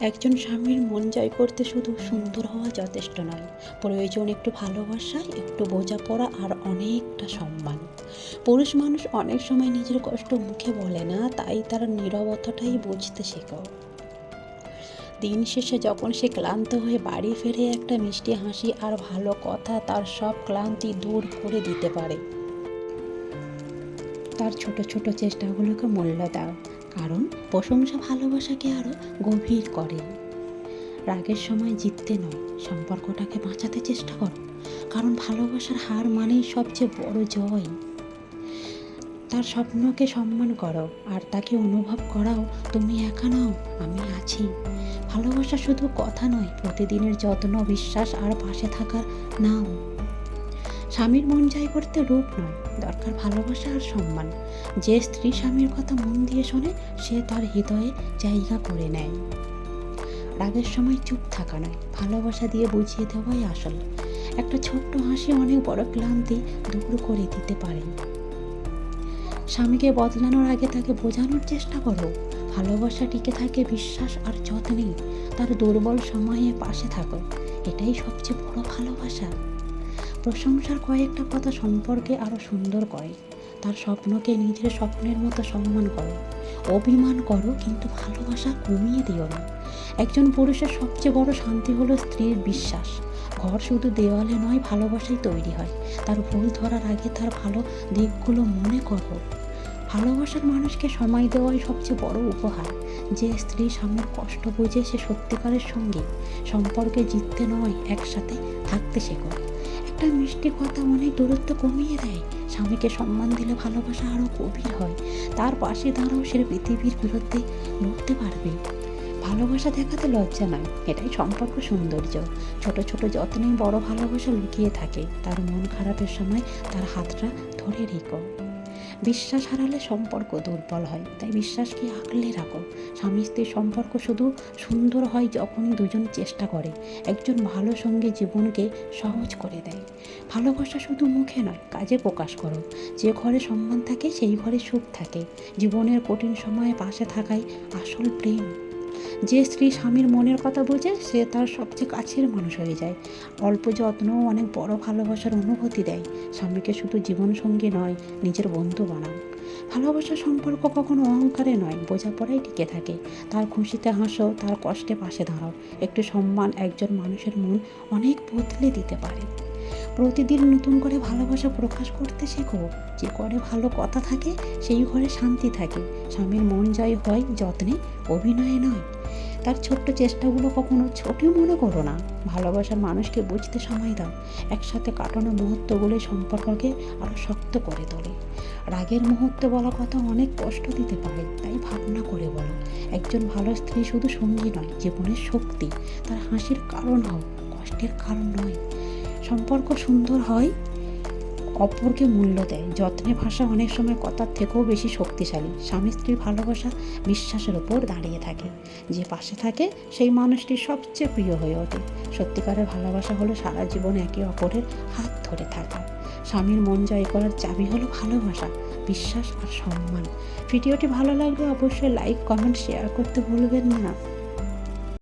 একজন স্বামীর মন জয় করতে শুধু সুন্দর হওয়া যথেষ্ট নয়, প্রয়োজন একটু ভালোবাসা, একটু বোঝাপড়া আর অনেকটা সম্মান। পুরুষ মানুষ অনেক সময় নিজের কষ্ট মুখে বলে না, তাই তার নীরবতাটাই বুঝতে শেখো। দিন শেষে যখন সে ক্লান্ত হয়ে বাড়ি ফেরে, একটা মিষ্টি হাসি আর ভালো কথা তার সব ক্লান্তি দূর করে দিতে পারে। তার ছোট ছোট চেষ্টাগুলোকে মূল্য দাও, কারণ প্রশংসা ভালোবাসাকে আরও গভীর করে। রাগের সময় জিততে নয়, সম্পর্কটাকে বাঁচাতে চেষ্টা করো, কারণ ভালোবাসার হার মানেই সবচেয়ে বড় জয়। তার স্বপ্নকে সম্মান করো আর তাকে অনুভব করাও তুমি একা নও, আমি আছি। ভালোবাসা শুধু কথা নয়, প্রতিদিনের যত্ন, বিশ্বাস আর পাশে থাকার নাম। স্বামীর মন জয় করতে রূপ নয়, দরকার ভালোবাসা আর সম্মান। যে স্ত্রী স্বামীর কথা মন দিয়ে শোনে, সে তার হৃদয়ে জায়গা করে নেয়। রাগের সময় চুপ থাকা নয়, ভালোবাসা দিয়ে বুঝিয়ে দেওয়াই আসল। একটা ছোট্ট হাসি অনেক বড় ক্লান্তি দূর করে দিতে পারে। স্বামীকে বদলানোর আগে তাকে বোঝানোর চেষ্টা করো, ভালোবাসা টিকে থাকে বিশ্বাস আর যত্নে। তার দুর্বল সময়ে পাশে থাকো, এটাই সবচেয়ে বড় ভালোবাসা। প্রশংসার কয়েকটা কথা সম্পর্কে আরও সুন্দর করে। তার স্বপ্নকে নিজের স্বপ্নের মতো সম্মান করো। অভিমান করো, কিন্তু ভালোবাসা কমিয়ে দিও না। একজন পুরুষের সবচেয়ে বড় শান্তি হলো স্ত্রীর বিশ্বাস। ঘর শুধু দেওয়ালে নয়, ভালোবাসাই তৈরি হয়। তার ভুল ধরার আগে তার ভালো দিকগুলো মনে করো। ভালোবাসার মানুষকে সময় দেওয়াই সবচেয়ে বড় উপহার। যে স্ত্রী স্বামীর কষ্ট বোঝে, সে সত্যিকারের সঙ্গী। সম্পর্কে জিততে নয়, একসাথে থাকতে শেখো। একটা মিষ্টি কথা অনেক দূরত্ব কমিয়ে দেয়। স্বামীকে সম্মান দিলে ভালোবাসা আরও গভীর হয়। তার পাশে দাঁড়াও, সে পৃথিবীর বিরুদ্ধে লড়তে পারবে। ভালোবাসা দেখাতে লজ্জা নয়, এটাই সম্পর্ক সৌন্দর্য। ছোট ছোট যত্নেই বড় ভালোবাসা লুকিয়ে থাকে। তার মন খারাপের সময় তার হাতটা ধরে রেখো। বিশ্বাস হারালে সম্পর্ক দুর্বল হয়, তাই বিশ্বাসকে আগলে রাখো। স্বামী স্ত্রীর সম্পর্ক শুধু সুন্দর হয় যখনই দুজন চেষ্টা করে। একজন ভালো সঙ্গী জীবনকে সহজ করে দেয়। ভালোবাসা শুধু মুখে নয়, কাজে প্রকাশ করো। যে ঘরে সম্মান থাকে, সেই ঘরে সুখ থাকে। জীবনের কঠিন সময়ে পাশে থাকাই আসল প্রেম। যে স্ত্রী স্বামীর মনের কথা বোঝে, সে তার সবচেয়ে কাছের মানুষ হয়ে যায়। অল্প যত্নও অনেক বড় ভালোবাসার অনুভূতি দেয়। স্বামীকে শুধু জীবনসঙ্গী নয়, নিজের বন্ধু বানাও। ভালোবাসার সম্পর্ক কখনো অহংকারে নয়, বোঝাপড়াই টিকে থাকে। তার খুশিতে হাসো, তার কষ্টে পাশে দাঁড়াও। একটু সম্মান একজন মানুষের মন অনেক বদলে দিতে পারে। প্রতিদিন নতুন করে ভালোবাসা প্রকাশ করতে শেখো। যে ঘরে ভালো কথা থাকে, সেই ঘরে শান্তি থাকে। স্বামীর মন জয় হয় যত্নে, অভিনয়ে নয়। তার ছোট্ট চেষ্টাগুলো কখনো ছোট মনে করো না। ভালোবাসার মানুষকে বুঝতে সময় দাও। একসাথে কাটানো মুহূর্তগুলো সম্পর্ককে আরও শক্ত করে তোলে। রাগের মুহূর্তে বলা কথা অনেক কষ্ট দিতে পারে, তাই ভাবনা করে বলো। একজন ভালো স্ত্রী শুধু সঙ্গী নয়, জীবনের শক্তি। তার হাসির কারণ হও, কষ্টের কারণ নয়। সম্পর্ক সুন্দর হয়, অপরকে মূল্য দেয়। যত্নে ভাষা অনেক সময় কথার থেকেও বেশি শক্তিশালী। স্বামী স্ত্রীর ভালোবাসা বিশ্বাসের ওপর দাঁড়িয়ে থাকে। যে পাশে থাকে, সেই মানুষটি সবচেয়ে প্রিয় হয়ে ওঠে। সত্যিকারের ভালোবাসা হলো সারা জীবন একে অপরের হাত ধরে থাকা। স্বামীর মন জয় করার চাবি হলো ভালোবাসা, বিশ্বাস আর সম্মান। ভিডিওটি ভালো লাগলে অবশ্যই লাইক, কমেন্ট, শেয়ার করতে ভুলবেন না।